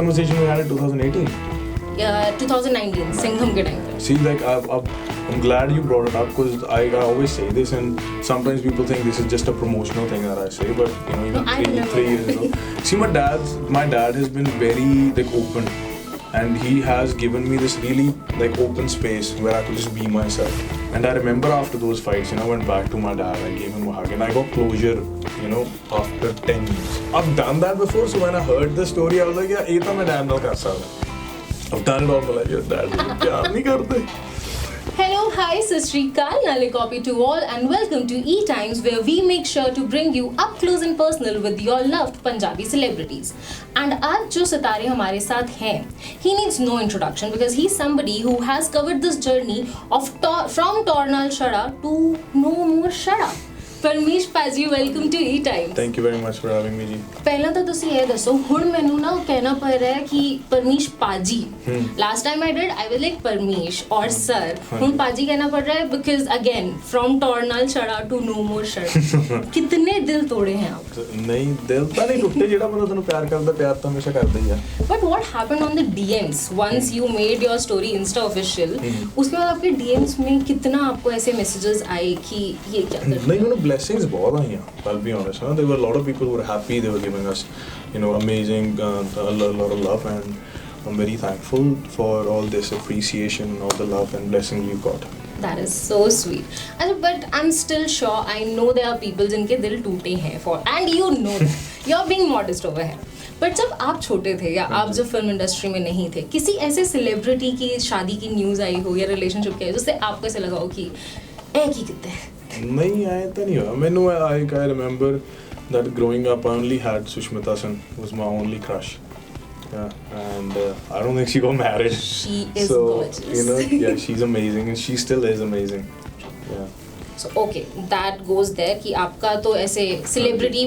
conversation we had in 2018. 2019 Singham ke time pe. See, like I'm glad you brought it up because I always say this, and sometimes people think this is just a promotional thing that I say, but you know, even No, I remember. 3 years ago. See, my dad has been very like open, and he has given me this really like open space where I could just be myself. And I remember after those fights, you know, I went back to my dad, I gave him a hug, and I got closure, you know, after 10 years. I've done that before, so when I heard the story, I was like, yeah, my dad naal kar sakda. I've done it all my life. Your dad pyar nahi karte. Hello, hi, Sasrikal, Nale copy to all, and welcome to ETimes, where we make sure to bring you up close and personal with your loved Punjabi celebrities. And आज जो सितारे हमारे साथ हैं, he needs no introduction because he's somebody who has covered this journey of from Tornal Shada to No More Shada. Parmish Paji, welcome to ETimes. Thank you very much for having me, ji. ਪਹਿਲਾਂ ਤਾਂ ਤੁਸੀਂ ਇਹ ਦੱਸੋ ਹੁਣ ਮੈਨੂੰ ਨਾ ਕਹਿਣਾ ਪੈ ਰਿਹਾ ਹੈ ਕਿ ਪਰਮੀਸ਼ ਪਾਜੀ last time I did I was like Parmish ਔਰ ਸਰ ਹੁਣ ਪਾਜੀ ਕਹਿਣਾ ਪੜ रहा है बिकॉज अगेन फ्रॉम टॉर्नल शड़ा टू नो मोर शड़ा कितने दिल तोड़े हैं आप नहीं दिल ਤਾਂ ਨਹੀਂ ਟੁੱਟੇ ਜਿਹੜਾ ਬੰਦਾ ਤੁਹਾਨੂੰ ਪਿਆਰ ਕਰਦਾ ਪਿਆਰ ਤਾਂ ਹਮੇਸ਼ਾ ਕਰਦਾ ਹੀ ਆ but what happened on the DMs once you made your story Insta official उसके बाद आपके DMs में कितना आपको ऐसे मैसेजेस आए कि ये क्या कर नहीं मैंने blessings बहुत आईਆਂ I'll be honest there were a lot of people who were happy they were giving us you know amazing a lot of love and I'm very thankful for all this appreciation all the love and blessings we've got. That is so sweet. But I'm still sure I know there are people जिनके दिल टूटे हैं for and you know that you're being modest over here. But जब आप छोटे थे या आप जब फिल्म इंडस्ट्री में नहीं थे किसी ऐसे सेलिब्रिटी की शादी की न्यूज़ आई हो या रिलेशनशिप की आई जिससे आपको ऐसे लगा हो कि ए की कितने नहीं आया तो नहीं हुआ मैंने I remember that growing up I only had Sushmita Sen was my only crush. Yeah, and I don't think she got married. She is so, gorgeous. You know, yeah, she's amazing and she still is amazing. Yeah. So okay, that goes there कि आपका तो ऐसे celebrity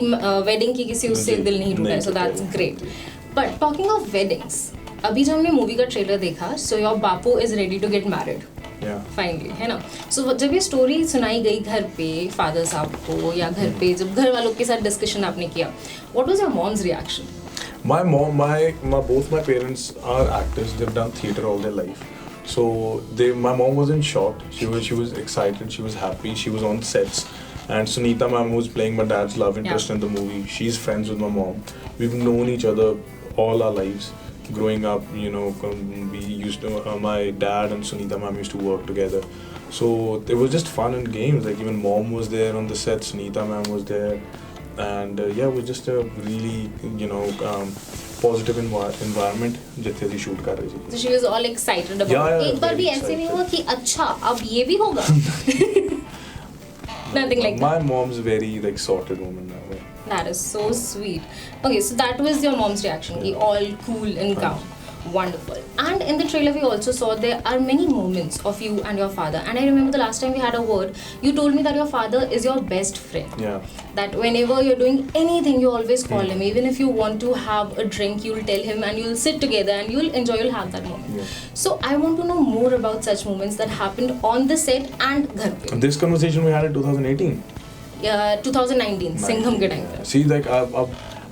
wedding की किसी उससे दिल नहीं टूटा है, so that's great. But talking of weddings, अभी जब हमने मूवी का ट्रेलर देखा, so your Bapu is ready to get married. Yeah. Finally, है ना? So जब ये स्टोरी सुनाई गई घर पे फादर साहब को या घर पे जब घर वालों के साथ डिस्कशन आपने किया, what was your mom's reaction? My mom, both my parents are actors. They've done theatre all their life. So my mom wasn't shocked. She was excited. She was happy. She was on sets. And Sunita ma'am, who's playing my dad's love interest in the movie, she's friends with my mom. We've known each other all our lives. Growing up, you know, we used to, my dad and Sunita ma'am used to work together. So it was just fun and games. Like even mom was there on the set. Sunita ma'am was there. And yeah, it was just a really, you know, positive environment जिथे सी shoot कर रही थी. So she was all excited about. Yeah, एक बार भी ऐसे नहीं हुआ कि अच्छा अब ये भी होगा. Nothing like that. My mom's very like sorted woman now. That is so sweet. Okay, so that was your mom's reaction. Ki all cool and calm. Wonderful. And in the trailer we also saw there are many moments of you and your father. And I remember the last time we had a word, you told me that your father is your best friend. Yeah. That whenever you're doing anything, you always call him. Even if you want to have a drink, you'll tell him and you'll sit together and you'll enjoy, you'll have that moment. Yeah. So I want to know more about such moments that happened on the set and ghar pe. This conversation we had in 2018. 2019, Singham ke time pe. See, like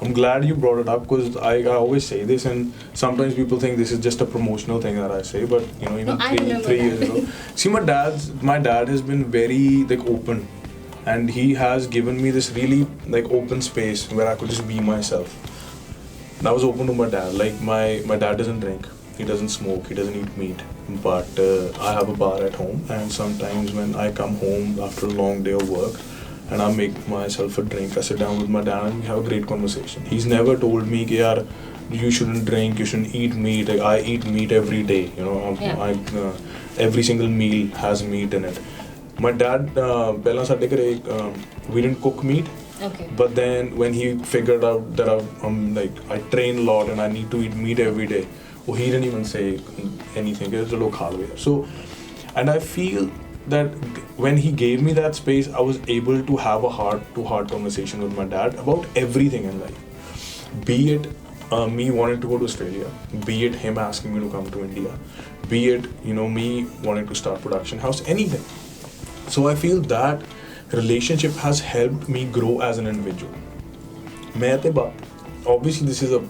I'm glad you brought it up because I always say this, and sometimes people think this is just a promotional thing that I say, but you know, even No, three years ago. See, my dad has been very like open, and he has given me this really like open space where I could just be myself. And I was open to my dad. Like my dad doesn't drink, he doesn't smoke, he doesn't eat meat, but I have a bar at home, and sometimes when I come home after a long day of work. And I make myself a drink. I sit down with my dad and we have a great conversation. He's never told me, yaar, you shouldn't drink, you shouldn't eat meat. Like, I eat meat every day. You know, every single meal has meat in it. My dad, we didn't cook meat. Okay. But then when he figured out that I train a lot and I need to eat meat every day, he didn't even say anything. So, and I feel that when he gave me that space, I was able to have a heart-to-heart conversation with my dad about everything in life. Be it me wanting to go to Australia, be it him asking me to come to India, be it, you know, me wanting to start production house, anything. So I feel that relationship has helped me grow as an individual. Main Te Bapu. Obviously, this is a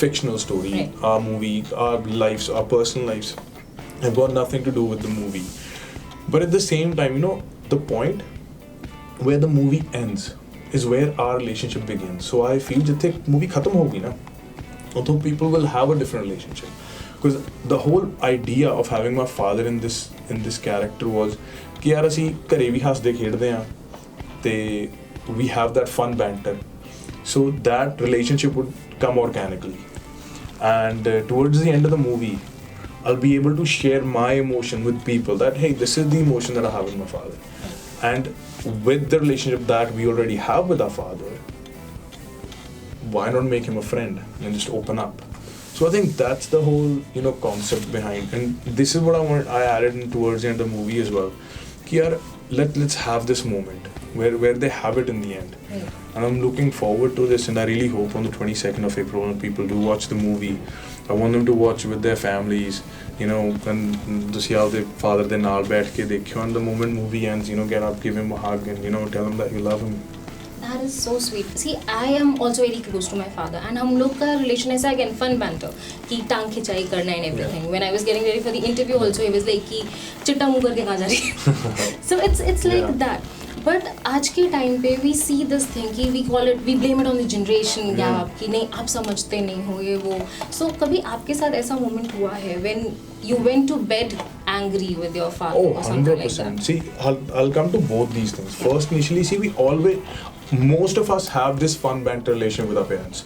fictional story. Right. Our movie, our lives, our personal lives have got nothing to do with the movie. But at the same time, the point where the movie ends is where our relationship begins. So I feel jithe movie khatam hogi na, although people will have a different relationship. Because the whole idea of having my father in this character was कि यार ਅਸੀਂ ਘਰੇ ਵੀ ਹੱਸਦੇ ਖੇਡਦੇ ਹਾਂ ਤੇ we have that fun banter. So that relationship would come organically. And towards the end of the movie, I'll be able to share my emotion with people that, hey, this is the emotion that I have with my father. And with the relationship that we already have with our father, why not make him a friend and just open up? So I think that's the whole, concept behind. And this is what I added in towards the end of the movie as well. Ki yaar, let's have this moment where they have it in the end. And I'm looking forward to this, and I really hope on the 22nd of April when people do watch the movie, I want them to watch with their families, and ਤੁਸੀਂ ਆਪਦੇ father ਦੇ ਨਾਲ ਬੈਠ ਕੇ ਦੇਖਿਓ, and the moment movie ends, get up, give him a hug, and tell him that you love him. That is so sweet. See, I am also very close to my father, and हम लोग का relation ऐसा again fun banter कि टांग खिंचाई करना and everything. When I was getting ready for the interview, also he was like कि चिट्टा मुँह करके कहाँ जा रही है? So it's like that. But आज के टाइम पे we see this thing कि we blame it on the generation gap कि नहीं आप समझते नहीं हो ये वो. So कभी आपके साथ ऐसा moment हुआ है when you went to bed angry with your father or something like that? See, I'll come to both these things. First, initially, see, most of us have this fun banter relation with our parents,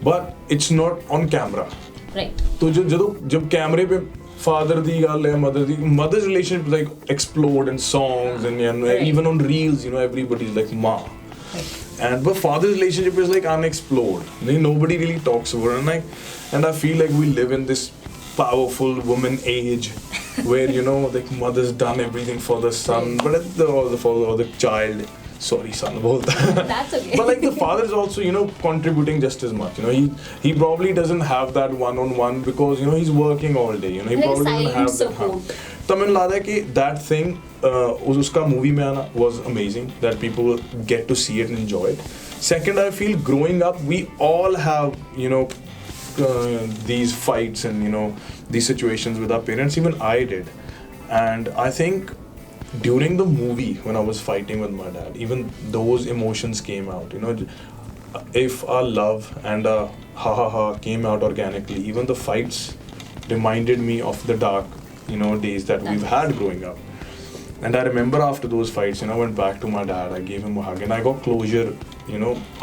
but it's not on camera. Right. तो जब कैमरे पे father दी गल है, mother's relationship like explode in songs and even on reels, everybody's like ma. Right. But father's relationship is like unexplored. Nobody really talks about it, and I feel like we live in this powerful woman age where like mother's done everything for the son, but for the child. Sorry, son, that's okay. But like the father is also, contributing just as much. He probably doesn't have that one-on-one because he's working all day. He probably doesn't have support. So I mean, that thing, uska movie mein aana was amazing. That people get to see it and enjoy it. Second, I feel growing up, we all have these fights and these situations with our parents. Even I did, and I think during the movie when I was fighting with my dad, even those emotions came out. If our love and our ha came out organically, even the fights reminded me of the dark days that we've had growing up. And I remember after those fights, I went back to my dad, I gave him a hug, and I got closure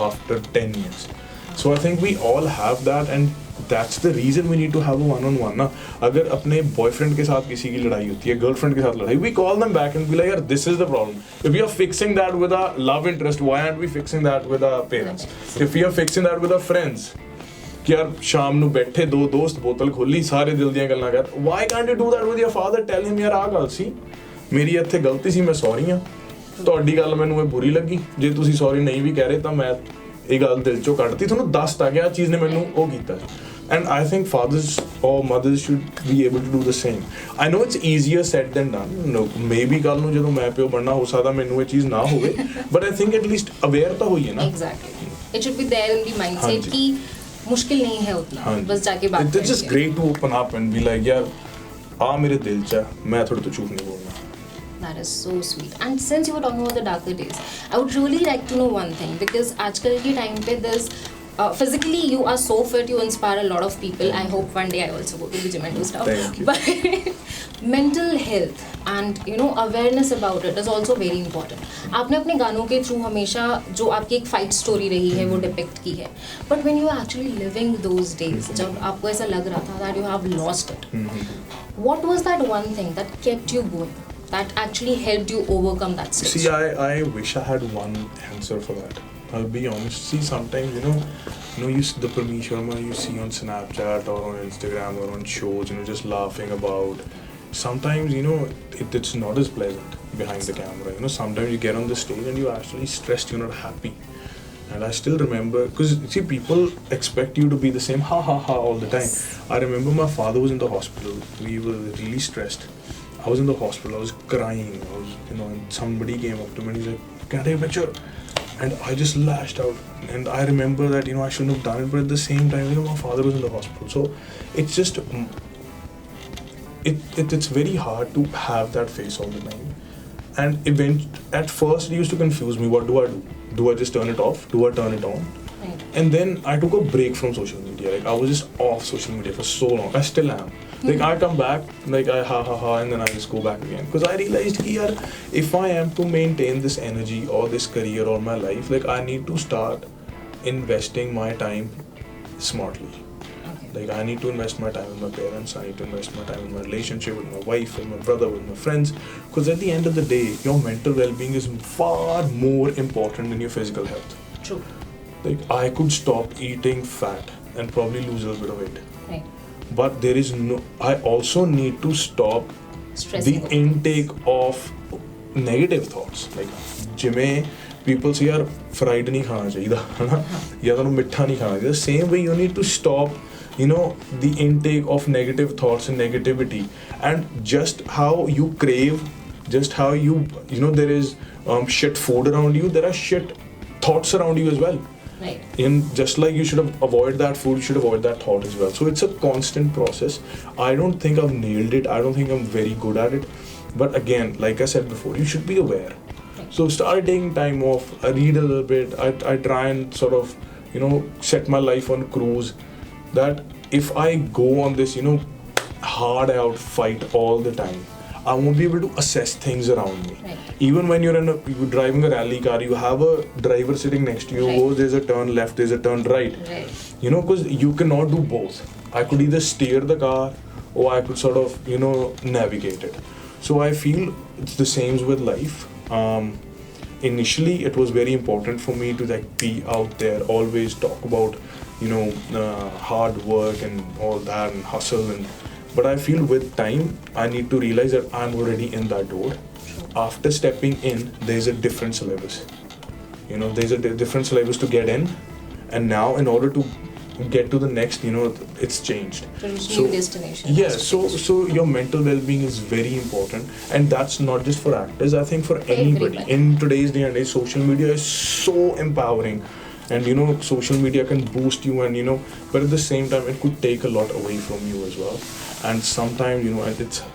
after 10 years. So I think we all have that, and that's the reason we need to have a one-on-one. ना अगर अपने boyfriend के साथ किसी की लड़ाई होती है, girlfriend के साथ लड़ाई, we call them back and be like, यार, this is the problem. If we are fixing that with our love interest, why aren't we fixing that with our parents? If we are fixing that with our friends, कि यार शाम ਨੂੰ ਬੈਠੇ ਦੋ ਦੋਸਤ ਬੋਤਲ ਖੋਲੀ ਸਾਰੇ ਦਿਲ ਦੀਆਂ ਗੱਲਾਂ ਕਰ, why can't you do that with your father? Tell him ਯਾਰ ਆ ਗੱਲ ਸੀ, ਮੇਰੀ ਇੱਥੇ ਗਲਤੀ ਸੀ, ਮੈਂ ਸੌਰੀ ਹਾਂ, ਤੁਹਾਡੀ ਗੱਲ ਮੈਨੂੰ ਇਹ ਬੁਰੀ ਲੱਗੀ, ਜੇ ਤੁਸੀਂ ਸੌਰੀ ਨਹੀਂ ਵੀ ਕਹਿ ਰਹੇ ਤਾਂ ਮੈਂ ਇਹ ਗੱਲ ਦਿਲ ਚੋਂ ਕੱਢਤੀ, ਤੁਹਾਨੂੰ ਦੱਸਤਾ ਕਿ ਆ ਚੀਜ਼ ਨੇ ਮੈਨੂੰ ਉਹ ਕੀਤਾ. And I think fathers or mothers should be able to do the same. I know it's easier said than done. Maybe ਕੱਲ ਨੂੰ ਜਦੋਂ ਮੈਂ ਪਿਓ ਬਣਨਾ ਹੋ ਸਕਦਾ ਮੈਨੂੰ ਇਹ ਚੀਜ਼ ਨਾ ਹੋਵੇ, but I think at least aware ਤਾਂ ਹੋਈਏ ਨਾ. Exactly. It should be there in the mindset कि मुश्किल नहीं है उतना, बस जाके बात करेंगे. It's just great to open up and be like, यार आ मेरे दिल च मैं थोड़े तो झूठ नहीं बोलना. That is so sweet. And since you were talking about the darker days, I would really like to know one thing, because आजकल के time पे there's physically you are so fit, you inspire a lot of people. I hope one day I also go to the gym and do stuff. Thank you. But mental health and awareness about it is also very important. आपने अपने गानों के through हमेशा जो आपकी एक fight story रही है वो डिपिक्ट की है, but when you are actually living those days, जब आपको ऐसा लग रहा था that you have lost it, what was that one thing that kept you going, that actually helped you overcome that stage? See, I wish I had one answer for that. I'll be honest. See, sometimes you see the Parmish Verma you see on Snapchat or on Instagram or on shows, just laughing about. Sometimes it's not as pleasant behind the camera. Sometimes you get on the stage and you're actually stressed. You're not happy. And I still remember, because see, people expect you to be the same ha all the time. I remember my father was in the hospital. We were really stressed. I was in the hospital. I was crying. And somebody came up to me and he's like, "Can I take a picture?" and I just lashed out. And I remember that, I shouldn't have done it, but at the same time, my father was in the hospital. So it's just, it's very hard to have that face all the time. And at first it used to confuse me. What do I do? Do I just turn it off? Do I turn it on? Right. And then I took a break from social media. Like I was just off social media for so long. I still am. Like I come back, like I ha, and then I just go back again. Because I realized that if I am to maintain this energy or this career or my life, like I need to start investing my time smartly. Okay. Like I need to invest my time with my parents, I need to invest my time in my relationship with my wife, with my brother, with my friends. Because at the end of the day, your mental well-being is far more important than your physical health. True. Like I could stop eating fat and probably lose a little bit of weight. Right. But I also need to stop Stressing the intake of negative thoughts. Like, जिमें people say, यार fried नहीं खाना चाहिए, है ना? या तो मिठा नहीं खाना चाहिए. The same way you need to stop, the intake of negative thoughts and negativity. And just how you crave, just how there is shit food around you, there are shit thoughts around you as well. Right. Just like you should avoid that food, you should avoid that thought as well. So it's a constant process. I don't think I've nailed it. I don't think I'm very good at it. But again, like I said before, you should be aware. So start taking time off. I read a little bit. I try and sort of, set my life on cruise. That if I go on this, hard out fight all the time, I won't be able to assess things around me. Right. Even when you're driving a rally car, you have a driver sitting next to you. Right. Oh, there's a turn left, there's a turn right. Right. Because you cannot do both. I could either steer the car or I could sort of, navigate it. So I feel it's the same with life. Initially, it was very important for me to be out there, always talk about, hard work and all that and hustle but I feel with time, I need to realize that I'm already in that door. After stepping in, there's a different syllabus. There's a different syllabus to get in, and now in order to get to the next, it's changed. New destination. Yeah, so your mental well-being is very important, and that's not just for actors. I think for anybody. Everybody. In today's day and age, social media is so empowering. And social media can boost you and but at the same time it could take a lot away from you as well. And sometimes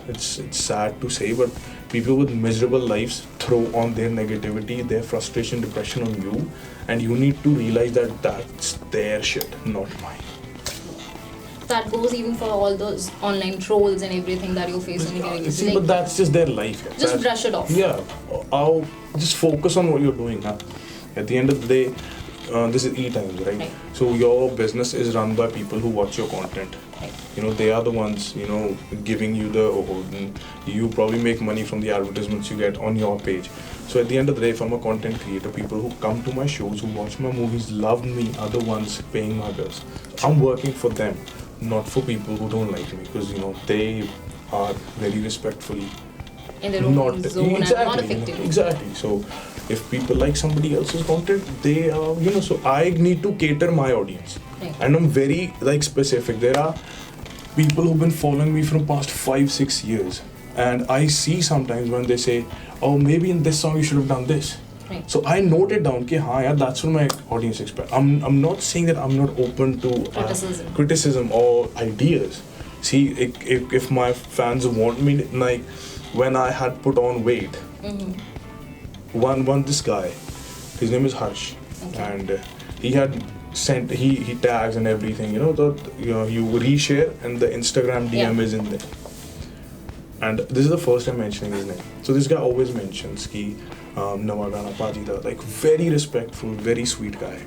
it's sad to say, but people with miserable lives throw on their negativity, their frustration, depression on you, and you need to realize that that's their shit, not mine. That goes even for all those online trolls and everything that you're facing. See, but that's just their life. Just brush it off. Yeah, I'll just focus on what you're doing. Huh? At the end of the day, this is ETimes, right? So your business is run by people who watch your content. Right. They are the ones, giving you you probably make money from the advertisements you get on your page. So at the end of the day, if I'm a content creator, people who come to my shows, who watch my movies, love me, are the ones paying my bills. I'm working for them, not for people who don't like me, because, they are very respectfully in their own zone and not affected. Exactly. So if people like somebody else's content, they are, so I need to cater my audience. Right. And I'm very specific. There are people who've been following me from past 5-6 years, and I see sometimes when they say, oh, maybe in this song you should have done this. Right. So I note it down, that's what my audience expects. I'm not saying that I'm not open to criticism or ideas. See, if my fans want me, like when I had put on weight, one this guy, his name is Harsh, and he had sent he tags and everything, you reshare and the Instagram DM is in there. And this is the first time mentioning his name. So this guy always mentions ki Nawa Gana Paji da, like very respectful, very sweet guy.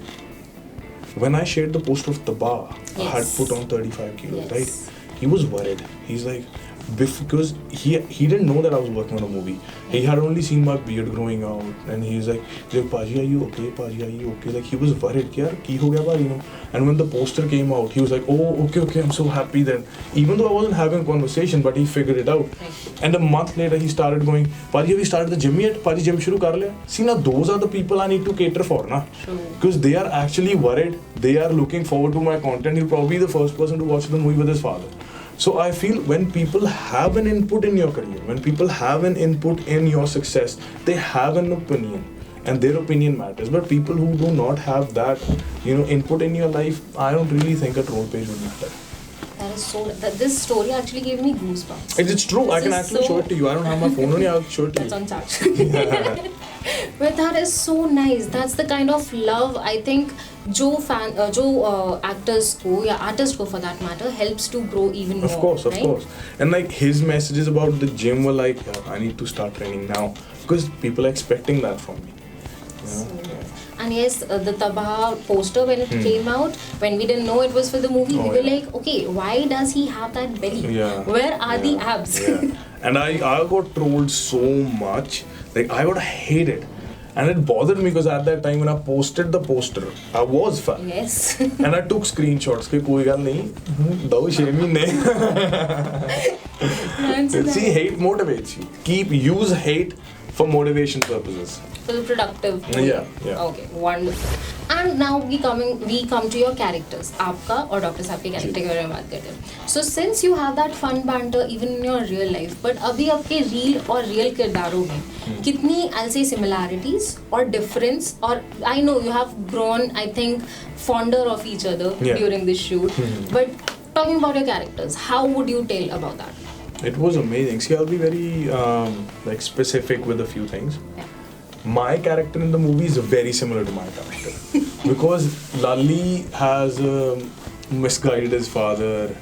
When I shared the post of Taba, I had put on 35 kilos, right? He was worried. He's like, because he didn't know that I was working on a movie. He had only seen my beard growing out, and he's like, Paji, are you okay? Paji, are you okay? Like he was worried, ki ho gaya Paji, And when the poster came out, he was like, oh, okay, I'm so happy then. Even though I wasn't having a conversation, but he figured it out. And a month later, he started going, Paji, have you started the gym yet? Paji, gym shuru kar liya? See, now those are the people I need to cater for, na? Because they are actually worried. They are looking forward to my content. He'll probably be the first person to watch the movie with his father. So I feel when people have an input in your career, when people have an input in your success, they have an opinion. and their opinion matters. But people who do not have that, input in your life, I don't really think a troll page would matter. That is so. This story actually gave me goosebumps. It's true. I can actually show it to you. I don't have my phone on. I'll show it to you. That's on charge. But that is so nice. That's the kind of love I think जो actors को या artist को for that matter helps to grow even more. Of course. And like his messages about the gym were like, I need to start training now because people are expecting that from me. And yes, the Tabha poster when it came out, when we didn't know it was for the movie, we were like, okay, why does he have that belly? Where are the abs? And I got trolled so much, like I got hated. And it bothered me because at that time when I posted the poster, I was fat. Yes. And I took screenshots. Ke koi gal nahi, do shame hi nahi. See, hate motivates you. Use hate for motivation purposes. For the productive. Yeah. Okay, wonderful. And now we come to your characters. आपका और doctor साहब के character के बारे में बात करते हैं. So since you have that fun banter even in your real life, but अभी आपके real और real किरदारों में कितनी I'll say similarities or difference, or I know you have grown I think fonder of each other during this shoot. But talking about your characters, how would you tell about that? It was amazing. See, I'll be very specific with a few things. My character in the movie is very similar to my character because Lally has misguided his father,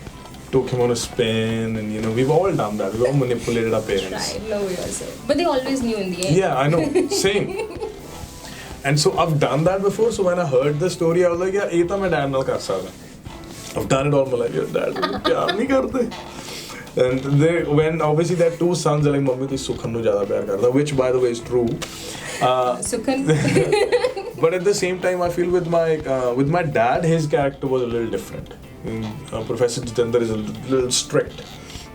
took him on a spin, and we've all done that. We've all manipulated our parents. Right, no yourself. But they always knew in the end. Yeah, I know. Same. And so I've done that before. So when I heard the story, I was like, yeah, ये तो मैं dad नाल कर सकता. I've done it all my life. Yeah, dad प्यार नहीं करते. And when obviously their two sons are like, Mummy, tu Sukhan nu zyada pyar karta, which by the way is true. Sukhan. But at the same time, I feel with my dad, his character was a little different. Professor Jitendra is a little strict,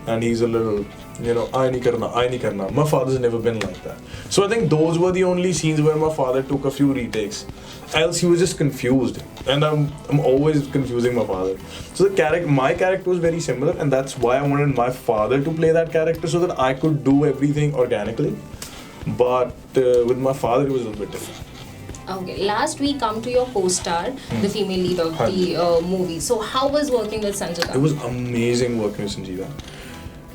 and he's a little, I nahi karna. My father's never been like that. So I think those were the only scenes where my father took a few retakes. Else he was just confused, and I'm always confusing my father. So my character was very similar, and that's why I wanted my father to play that character so that I could do everything organically. But with my father, it was a little bit different. Okay, last we come to your co-star, the female lead of the movie. So how was working with Sanjita? It was amazing working with Sanjita.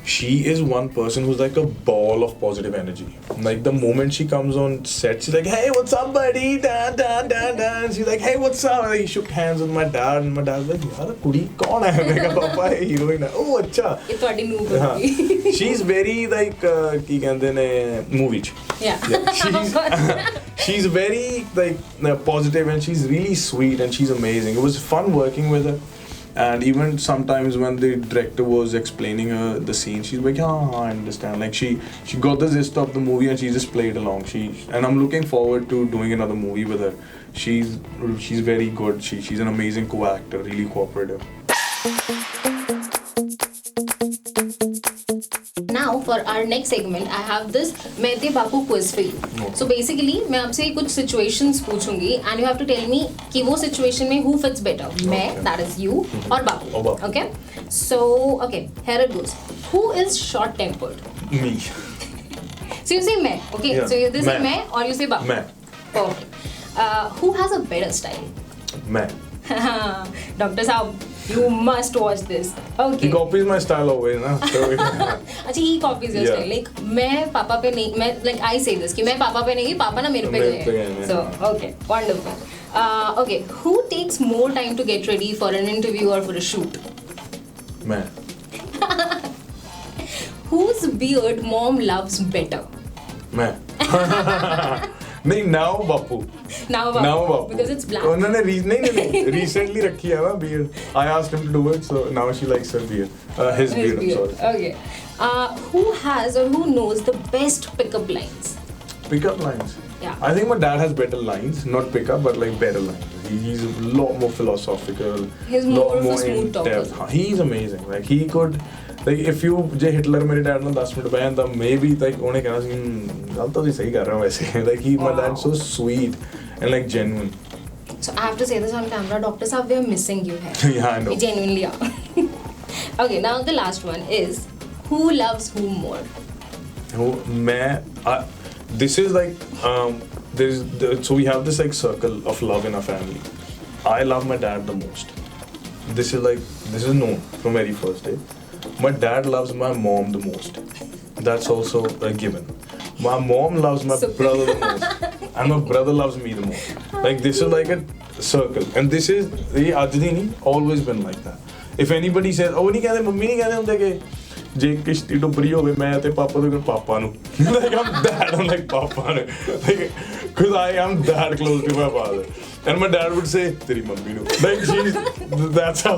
She is one person who's like a ball of positive energy. Like the moment she comes on set, she's like, hey, what's up, buddy? Da, da, da, da. And she's like, hey, what's up? And he shook hands with my dad, and my dad's like, yaar, kudi kaun hai? I go, papa hai heroine hai. Oh, acha. Ye todi noob hogi. She's very like, ki kehte ne, movie ch. Yeah. She's very like positive, and she's really sweet, and she's amazing. It was fun working with her. And even sometimes when the director was explaining her the scene, she's like, I understand. Like she got the gist of the movie and she just played along. And I'm looking forward to doing another movie with her. She's very good. She's an amazing co-actor, really cooperative. Now for our next segment, I have this Main Te Bapu quiz for you. Okay. So basically, मैं आपसे कुछ situations पूछूंगी, and you have to tell me कि वो situation में who fits better. मैं, that is you, or Bapu. Okay. So okay, here it goes. Who is short-tempered? Me. So you say मैं, okay? Yeah. So you either say मैं or you say Bapu. मैं. Perfect. Who has a better style? मैं. Dr. Saab, you must watch this. Okay. He copies my style always, na? So अच्छा, he copies your style. Like मैं पापा पे नहीं, मैं like I say this कि मैं पापा पे नहीं, पापा ना मेरे पे गए. So okay, wonderful. Okay, who takes more time to get ready for an interview or for a shoot? मैं. Whose beard mom loves better? मैं. नहीं, now Bapu. Now Bapu. Because it's black. उन्होंने नहीं recently रखी है ना beard. I asked him to do it, so now she likes her beard. His beard. I'm sorry. Okay. Who has or who knows the best pickup lines? Pickup lines. Yeah. I think my dad has better lines, not pickup, but like better lines. He's a lot more philosophical. He's more of a smooth talker. He's amazing. Like he could. Like if you J Hitler मेरे dad ने 10 minute बयान तब maybe like उन्हें कहना सी गलत तो सही कर रहा हूँ वैसे. Like my dad's so sweet and like genuine. So I have to say this on camera, Dr. Saab, we are missing you here. Yeah, I know. We genuinely are. Okay, now the last one is who loves whom more? This is like so we have this like circle of love in our family. I love my dad the most. This is known from very first day. My dad loves my mom the most. That's also a given. My mom loves my brother the most, and my brother loves me the most. Like this is like a circle, and this is always been like that. If anybody says, "Oh, नहीं कहते mummy नहीं कहते होते कि जे किश्ती डुबरी होवे मैं ते पापा तो पापा नु," like I'm dad, I'm like papa नु, like because I am that close to my father, and my dad would say, "तेरी मम्मी नु," like that's how.